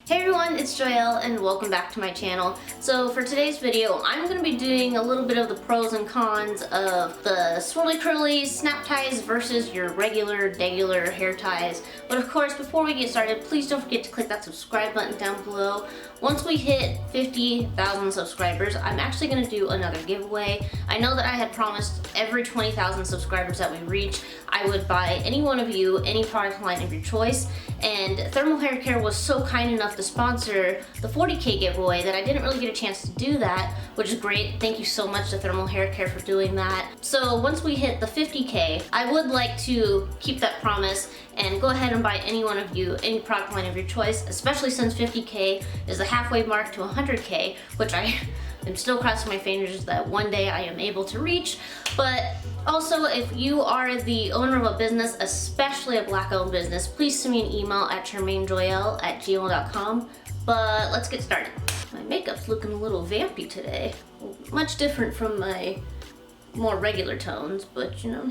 Hey everyone, it's Joyel and welcome back to my channel. So for today's video, I'm going to be doing a little bit of the pros and cons of the Swirly Curly snap ties versus your regular hair ties. But of course, before we get started, please don't forget to click that subscribe button down below. Once we hit 50,000 subscribers, I'm actually going to do another giveaway. I know that I had promised every 20,000 subscribers that we reach, I would buy any one of you any product line of your choice. And Thermal Hair Care was so kind enough to sponsor the 40K giveaway that I didn't really get a chance to do that, which is great. Thank you so much to Thermal Hair Care for doing that. So once we hit the 50K, I would like to keep that promise and go ahead and buy any one of you any product line of your choice, especially since 50K is the halfway mark to 100K, which I am still crossing my fingers that one day I am able to reach. But also, if you are the owner of a business, especially a black-owned business, please send me an email at sharmainejoyel@gmail.com. But let's get started. My makeup's looking a little vampy today. Much different from my more regular tones, but you know.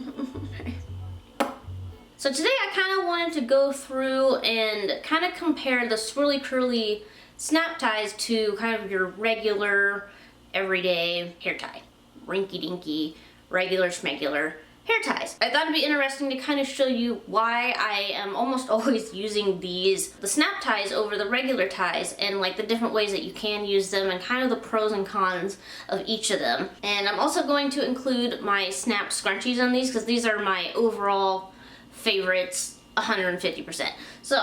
So today I kind of wanted to go through and kind of compare the Swirly Curly snap ties to kind of your regular, everyday hair tie. Rinky-dinky, regular schmegular hair ties. I thought it'd be interesting to kind of show you why I am almost always using the snap ties over the regular ties, and like the different ways that you can use them and kind of the pros and cons of each of them. And I'm also going to include my Snap Scrunchies on these because these are my overall favorites 150%. So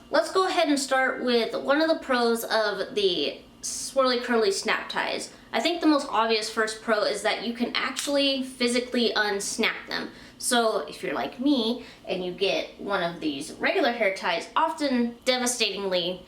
let's go ahead and start with one of the pros of the Swirly Curly snap ties. I think the most obvious first pro is that you can actually physically unsnap them. So if you're like me and you get one of these regular hair ties, often devastatingly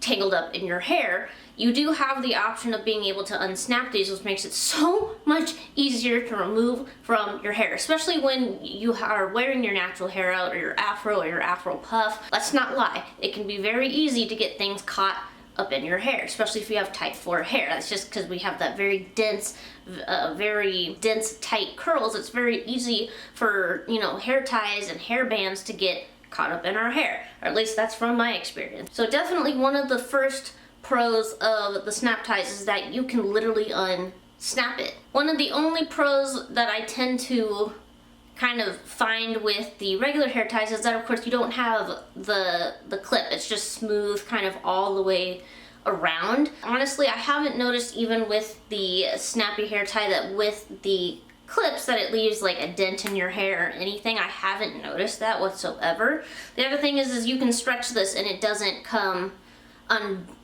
tangled up in your hair, you do have the option of being able to unsnap these, which makes it so much easier to remove from your hair, especially when you are wearing your natural hair out or your afro puff. Let's not lie, it can be very easy to get things caught up in your hair, especially if you have type 4 hair. That's just because we have that very dense tight curls. It's very easy for, you know, hair ties and hair bands to get caught up in our hair, or at least that's from my experience. So definitely one of the first pros of the snap ties is that you can literally unsnap it. One of the only pros that I tend to kind of find with the regular hair ties is that of course you don't have the clip. It's just smooth kind of all the way around. Honestly, I haven't noticed even with the snappy hair tie that with the clips that it leaves like a dent in your hair or anything. I haven't noticed that whatsoever. The other thing is you can stretch this and it doesn't come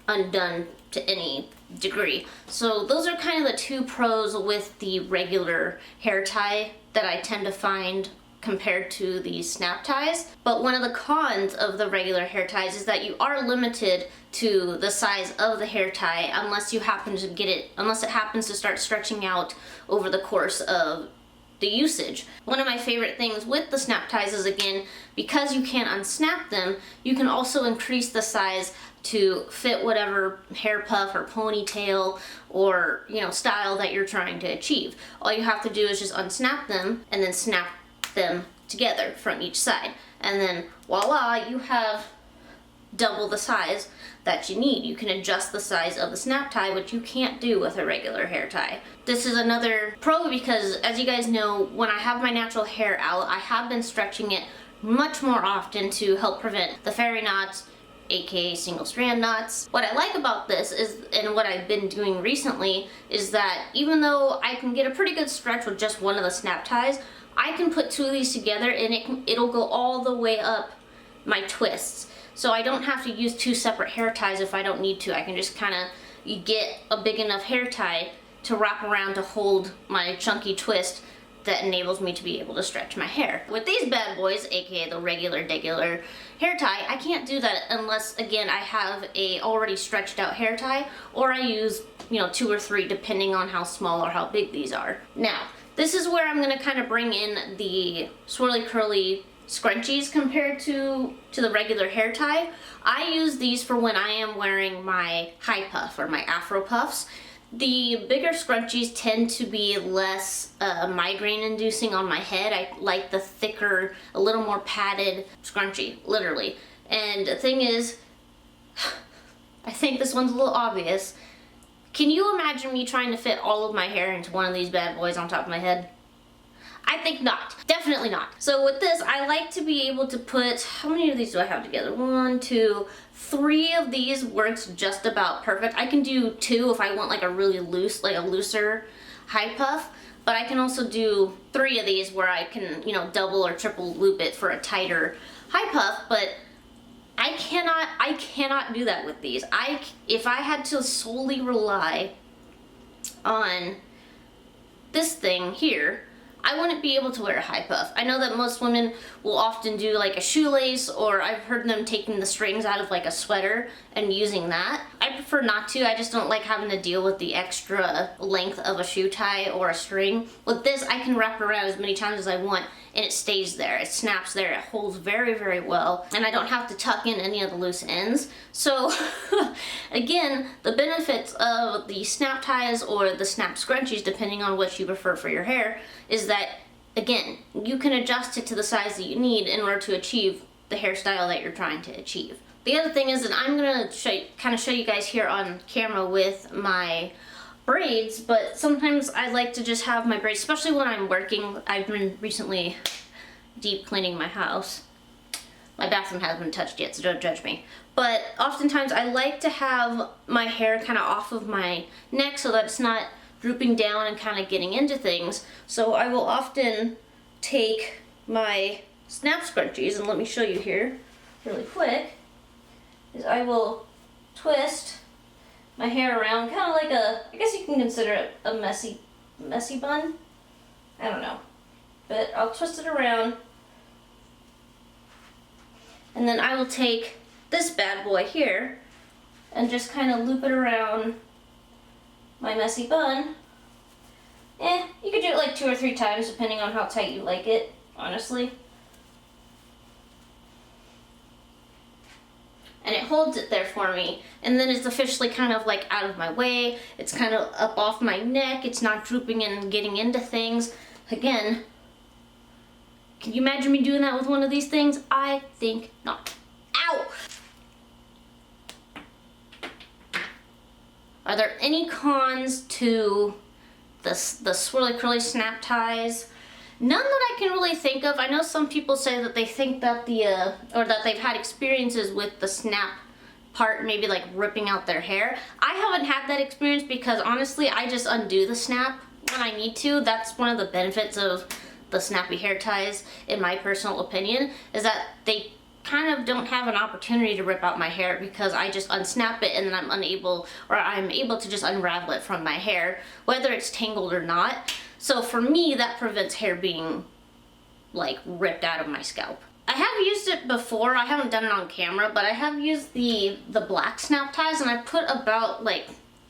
undone to any degree. So those are kind of the two pros with the regular hair tie that I tend to find compared to the snap ties. But one of the cons of the regular hair ties is that you are limited to the size of the hair tie unless you happen to get it, unless it happens to start stretching out over the course of the usage. One of my favorite things with the snap ties is, again, because you can't unsnap them, you can also increase the size to fit whatever hair puff or ponytail or, you know, style that you're trying to achieve. All you have to do is just unsnap them and then snap them together from each side, and then voila, you have double the size that you need. You can adjust the size of the snap tie, which you can't do with a regular hair tie. This is another pro because, as you guys know, when I have my natural hair out, I have been stretching it much more often to help prevent the fairy knots, aka single strand knots. What I like about this is, and what I've been doing recently, is that even though I can get a pretty good stretch with just one of the snap ties, I can put two of these together and it'll go all the way up my twists. So I don't have to use two separate hair ties if I don't need to. I can just kind of get a big enough hair tie to wrap around to hold my chunky twist that enables me to be able to stretch my hair. With these bad boys, aka the regular hair tie, I can't do that unless, again, I have a already stretched out hair tie, or I use, you know, 2 or 3 depending on how small or how big these are. Now, this is where I'm gonna kind of bring in the Swirly Curly scrunchies compared to the regular hair tie. I use these for when I am wearing my high puff or my afro puffs. The bigger scrunchies tend to be less migraine inducing on my head. I like the thicker, a little more padded scrunchie, literally. And the thing is, think this one's a little obvious. Can you imagine me trying to fit all of my hair into one of these bad boys on top of my head? I think not. Definitely not. So with this, I like to be able to put, how many of these do I have together? 1, 2, 3 of these works just about perfect. I can do 2 if I want like a really loose, like a looser high puff, but I can also do 3 of these where I can, you know, double or triple loop it for a tighter high puff, but I cannot do that with these. If I had to solely rely on this thing here, I wouldn't be able to wear a high puff. I know that most women will often do like a shoelace, or I've heard them taking the strings out of like a sweater and using that. I prefer not to. I just don't like having to deal with the extra length of a shoe tie or a string. With this, I can wrap around as many times as I want and it stays there. It snaps there. It holds very, very well, and I don't have to tuck in any of the loose ends. So again, the benefits of the snap ties or the snap scrunchies, depending on what you prefer for your hair, is that, again, you can adjust it to the size that you need in order to achieve the hairstyle that you're trying to achieve. The other thing is that I'm gonna kind of show you guys here on camera with my braids, but sometimes I like to just have my braids, especially when I'm working. I've been recently deep cleaning my house. My bathroom hasn't been touched yet, so don't judge me. But oftentimes I like to have my hair kind of off of my neck so that it's not drooping down and kind of getting into things. So I will often take my snap scrunchies, and let me show you here really quick, is I will twist my hair around, kind of like I guess you can consider it a messy bun. I don't know. But I'll twist it around, and then I will take this bad boy here and just kind of loop it around my messy bun. You could do it like 2 or 3 times depending on how tight you like it, honestly. And it holds it there for me, and then it's officially kind of like out of my way. It's kind of up off my neck. It's not drooping and getting into things. Again, can you imagine me doing that with one of these things? I think not. Ow! Are there any cons to the Swirly Curly snap ties? None that I can really think of. I know some people say that they think that or that they've had experiences with the snap part maybe like ripping out their hair. I haven't had that experience because honestly I just undo the snap when I need to. That's one of the benefits of the snappy hair ties, in my personal opinion, is that they kind of don't have an opportunity to rip out my hair because I just unsnap it and then I'm able to just unravel it from my hair, whether it's tangled or not. So for me, that prevents hair being like ripped out of my scalp. I have used it before. I haven't done it on camera, but I have used the black snap ties, and I put about like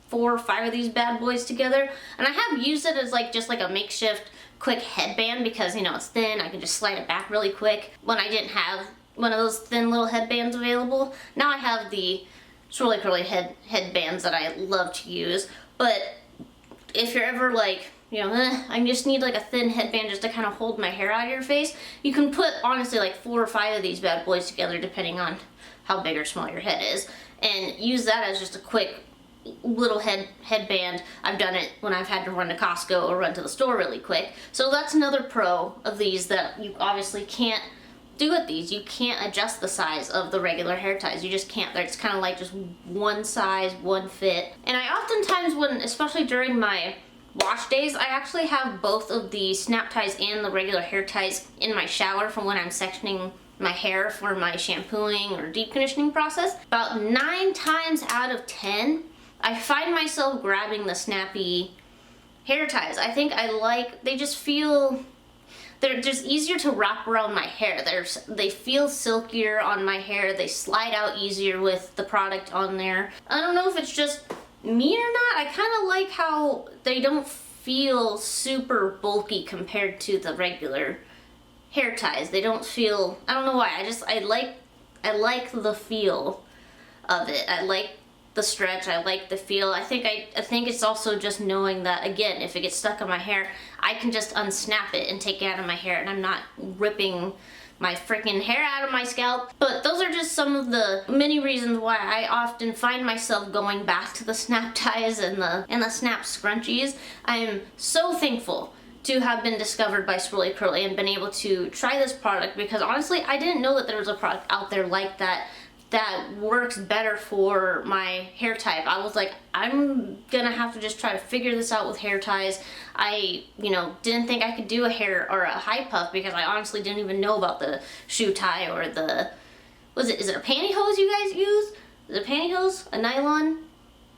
4 or 5 of these bad boys together, and I have used it as like just like a makeshift quick headband because, you know, it's thin. I can just slide it back really quick when I didn't have one of those thin little headbands available. Now I have the Swirly Curly headbands that I love to use, but if you're ever like, you know, I just need like a thin headband just to kind of hold my hair out of your face, you can put honestly like 4 or 5 of these bad boys together depending on how big or small your head is, and use that as just a quick little headband. I've done it when I've had to run to Costco or run to the store really quick. So that's another pro of these that you obviously can't do with these. You can't adjust the size of the regular hair ties. You just can't. It's kind of like just one size, one fit. And I oftentimes, especially during my wash days, I actually have both of the snap ties and the regular hair ties in my shower from when I'm sectioning my hair for my shampooing or deep conditioning process. About 9 times out of 10, I find myself grabbing the snappy hair ties. I think they just feel, they're just easier to wrap around my hair. They feel silkier on my hair. They slide out easier with the product on there. I don't know if it's just me or not. I kind of like how they don't feel super bulky compared to the regular hair ties. They don't feel, I don't know why. I like the feel of it. I like the stretch. I like the feel. I think it's also just knowing that, again, if it gets stuck in my hair, I can just unsnap it and take it out of my hair, and I'm not ripping my freaking hair out of my scalp. But those are just some of the many reasons why I often find myself going back to the snap ties and the snap scrunchies. I am so thankful to have been discovered by Swirly Curly and been able to try this product, because honestly I didn't know that there was a product out there like that that works better for my hair type. I was like, I'm gonna have to just try to figure this out with hair ties. I, didn't think I could do a hair or a high puff because I honestly didn't even know about the shoe tie or the, is it a pantyhose you guys use? Is it a pantyhose? A nylon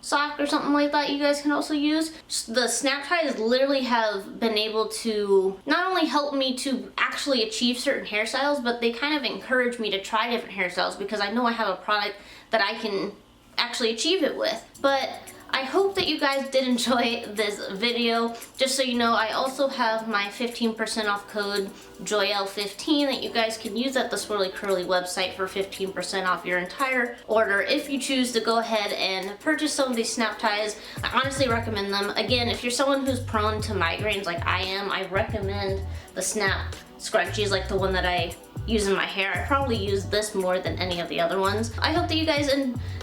sock or something like that you guys can also use. The snap ties literally have been able to not only help me to actually achieve certain hairstyles, but they kind of encourage me to try different hairstyles because I know I have a product that I can actually achieve it with. But I hope that you guys did enjoy this video. Just so you know, I also have my 15% off code JOYEL15 that you guys can use at the Swirly Curly website for 15% off your entire order if you choose to go ahead and purchase some of these snap ties. I honestly recommend them. Again, if you're someone who's prone to migraines like I am, I recommend the Snap Scrunchies, like the one that I use in my hair. I probably use this more than any of the other ones. I hope that you guys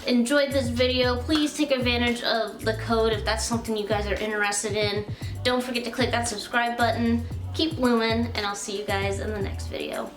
enjoyed this video. Please take advantage of the code if that's something you guys are interested in. Don't forget to click that subscribe button. Keep blooming, and I'll see you guys in the next video.